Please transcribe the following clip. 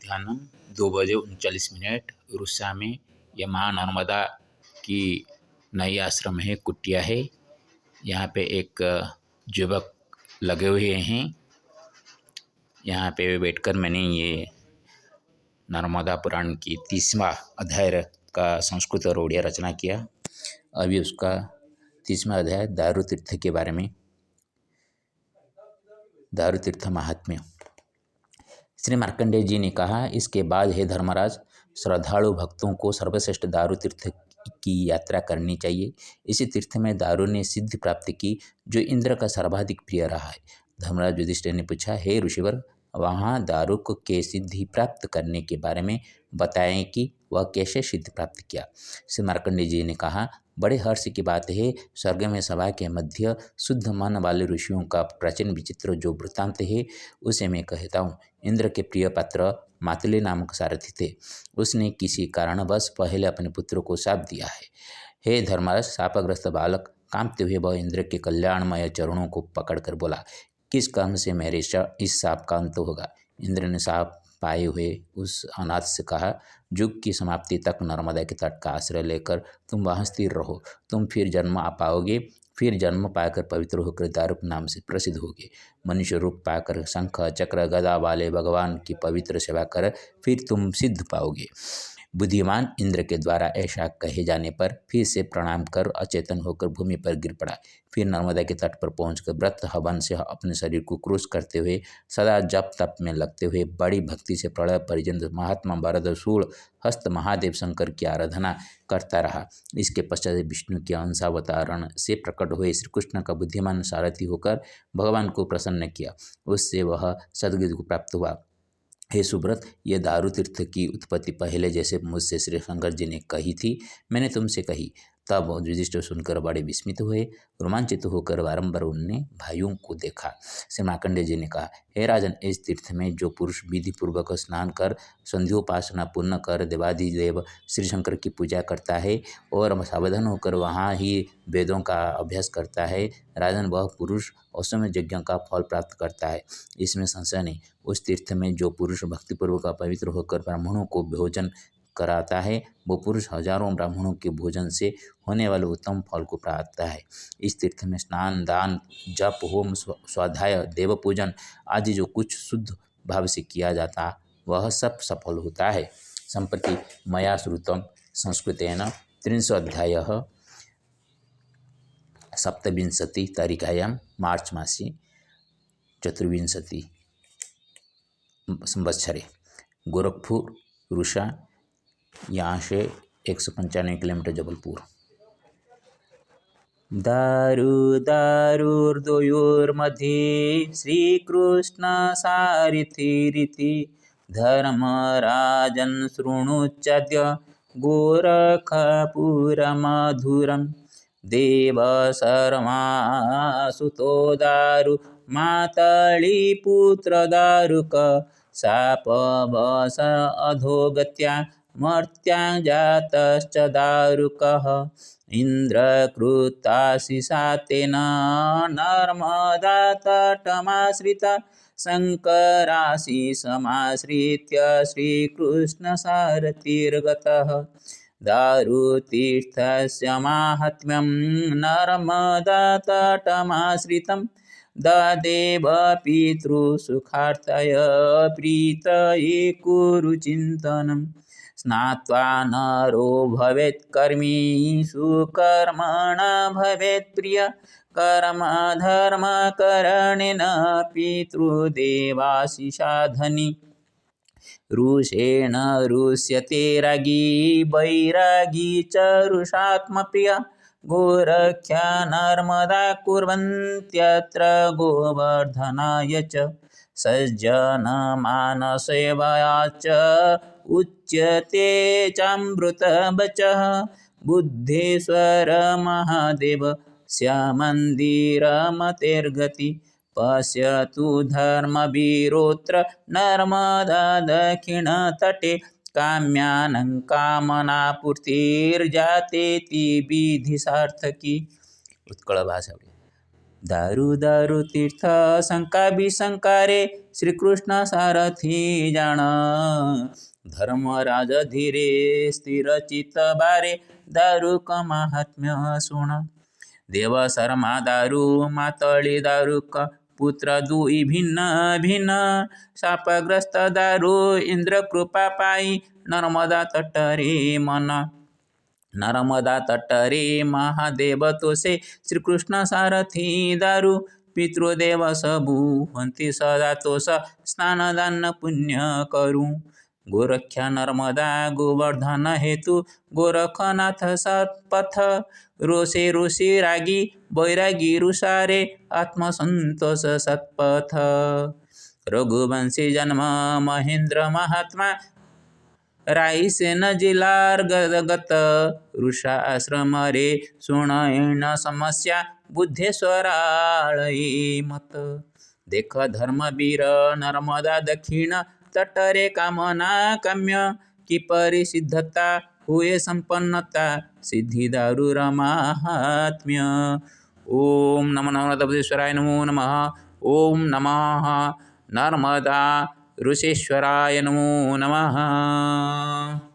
मध्याह्न 2:39 उड़ीसा में ये माँ नर्मदा की नई आश्रम है, कुटिया है। यहाँ पे एक युवक लगे हुए हैं। यहाँ पे बैठकर मैंने ये नर्मदा पुराण की 30वां अध्याय का संस्कृत और उड़िया रचना किया। अभी उसका 30वां अध्याय दारू तीर्थ के बारे में। दारू तीर्थ महात्म्य। श्री मार्कंडेय जी ने कहा, इसके बाद हे धर्मराज, श्रद्धालु भक्तों को सर्वश्रेष्ठ दारू तीर्थ की यात्रा करनी चाहिए। इसी तीर्थ में दारू ने सिद्धि प्राप्त की, जो इंद्र का सर्वाधिक प्रिय रहा है। धर्मराज युधिष्ठिर ने पूछा, हे ऋषिवर, वहाँ दारुक के सिद्धि प्राप्त करने के बारे में बताएं कि वह कैसे सिद्धि प्राप्त किया। श्री मार्कंडेय जी ने कहा, बड़े हर्ष की बात है, स्वर्ग में सभा के मध्य शुद्ध मन वाले ऋषियों का प्राचीन विचित्र जो वृत्तांत है, उसे मैं कहता हूँ। इंद्र के प्रिय पात्र मातली नामक सारथी थे। उसने किसी कारणवश पहले अपने पुत्र को शाप दिया है। हे धर्मराज, शापग्रस्त बालक कांपते हुए वह इंद्र के कल्याणमय चरणों को पकड़कर बोला, किस कर्म से मेरे इस शाप का अंत होगा। इंद्र ने शाप पाए हुए उस अनाथ से कहा, युग की समाप्ति तक नर्मदा के तट का आश्रय लेकर तुम वहाँ स्थिर रहो। तुम फिर जन्म पाओगे, फिर जन्म पाकर पवित्र होकर दारुक नाम से प्रसिद्ध होगे। मनुष्य रूप पाकर शंख चक्र गदा वाले भगवान की पवित्र सेवा कर फिर तुम सिद्ध पाओगे। बुद्धिमान इंद्र के द्वारा ऐसा कहे जाने पर फिर से प्रणाम कर अचेतन होकर भूमि पर गिर पड़ा। फिर नर्मदा के तट पर पहुंचकर व्रत हवन से अपने शरीर को क्रूश करते हुए सदा जप तप में लगते हुए बड़ी भक्ति से प्रलय पर्यंत महात्मा वरद शूल हस्त महादेव शंकर की आराधना करता रहा। इसके पश्चात विष्णु के अंशावतारण से प्रकट हुए श्री कृष्ण का बुद्धिमान सारथी होकर भगवान को प्रसन्न किया। उससे वह सद्गति को प्राप्त हुआ। हे सुब्रत, ये दारू तीर्थ की उत्पत्ति पहले जैसे मुझसे श्री शंकर जी ने कही थी, मैंने तुमसे कही। तब युधिष्ठिर सुनकर बड़े विस्मित हुए। रोमांचित होकर बारंबार उनने भाइयों को देखा। श्री मार्कंडेय जी ने कहा, हे राजन, इस तीर्थ में जो पुरुष विधि पूर्वक स्नान कर संध्योपासना पूर्ण कर देवाधिदेव श्री शंकर की पूजा करता है और सावधान होकर वहाँ ही वेदों का अभ्यास करता है, राजन, वह पुरुष अश्वमेध यज्ञ का फल प्राप्त करता है। इसमें संशय नहीं। उस तीर्थ में जो पुरुष भक्तिपूर्वक पवित्र होकर ब्राह्मणों को भोजन कराता है, वो पुरुष हजारों ब्राह्मणों के भोजन से होने वाले उत्तम फल को प्राप्त है। इस तीर्थ में स्नान, दान, जप, होम, स्वाध्याय, देव पूजन आदि जो कुछ शुद्ध भाव से किया जाता, वह सब सफल होता है। संप्रति मया श्रुतं संस्कृतेन 30 अध्यायः 27 मार्च मासी 24 संवत्सरे गोरखपुर रुषा, यहाँ से 195 किलोमीटर जबलपुर। दारू दारुर्द्वयोर्मध्ये श्रीकृष्ण सारथिरिति धर्मराजन् शृणुच्याद्य गोरखपुरमधुरं देवशर्मासुतो दारु मातळीपुत्र दारुक शापवश अधोगत्या मर्त्यां जातश्च दारुकः इन्द्रकृताशिषा तेन नर्मदा तटमाश्रिता शङ्कराशिषमाश्रित्य श्रीकृष्णसारथिर्गतः दारुतीर्थस्य माहात्म्यं नर्मदा तटमाश्रितं ददेव पितृसुखार्थाय प्रीतये कुरु चिन्तनं स्नात्वा नरो भवेत् कर्मी सुकर्मण भवेत् प्रिय कर्म धर्मकरणेन पितृदेवाशिषा धनी रुषेण रुष्यते रागी वैरागी च रुषात्मप्रिय गोरख्या नर्मदा कुर्वन्त्यत्र गोवर्धनाय च सज्जनमानसेवया च उच्यते चामृतवचः बुद्धेश्वर महादेव श्यामन्दिरमतेर्गति पश्यतु धर्मवीरोऽत्र नर्मदा दक्षिणतटे काम्यानां कामनापूर्तिर्जातेति विधि सार्थकी। उत्कल भाषा। दारू दारू तीर्थ शंका विशंका रे, श्री कृष्ण सारथी जान। धर्मराज धीरे स्थिर चित्त बारे, दारू का महात्म्य सुन। देव शर्मा दारू मातळी दारुक, पुत्र दुई भिन्न भिन्न। शापग्रस्त दारू इंद्र कृपा पाई, नर्मदा तट रे मन। नर्मदा तट रे महादेव तोसे, श्रीकृष्ण सारथी दारू। पितृदेव सबू हंती सदा तोस, स्नान दान पुण्य करू। गोरख्या नर्मदा गोवर्धन हेतु, गोरखनाथ सत्पथ। रोषे रोषे रागी बैरागी रुषारे, आत्मसंतोष सत्पथ। रघुवंशी जन्म महेंद्र महात्मा, राईसेन जिलार गत। ऋषा आश्रम रे सुनयन समस्या, बुद्धेश्वराळई मत। देख धर्मवीर नर्मदा दक्षिण तट रे, कामना काम्य। किपरि सिद्धता हुए संपन्नता, सिद्धि दारूर महात्म्य। ओम नमो नर्मदाबुद्धेश्वराय नमो नमः। ओम नमः नर्मदा ऋषेश्वराय नमो नमः।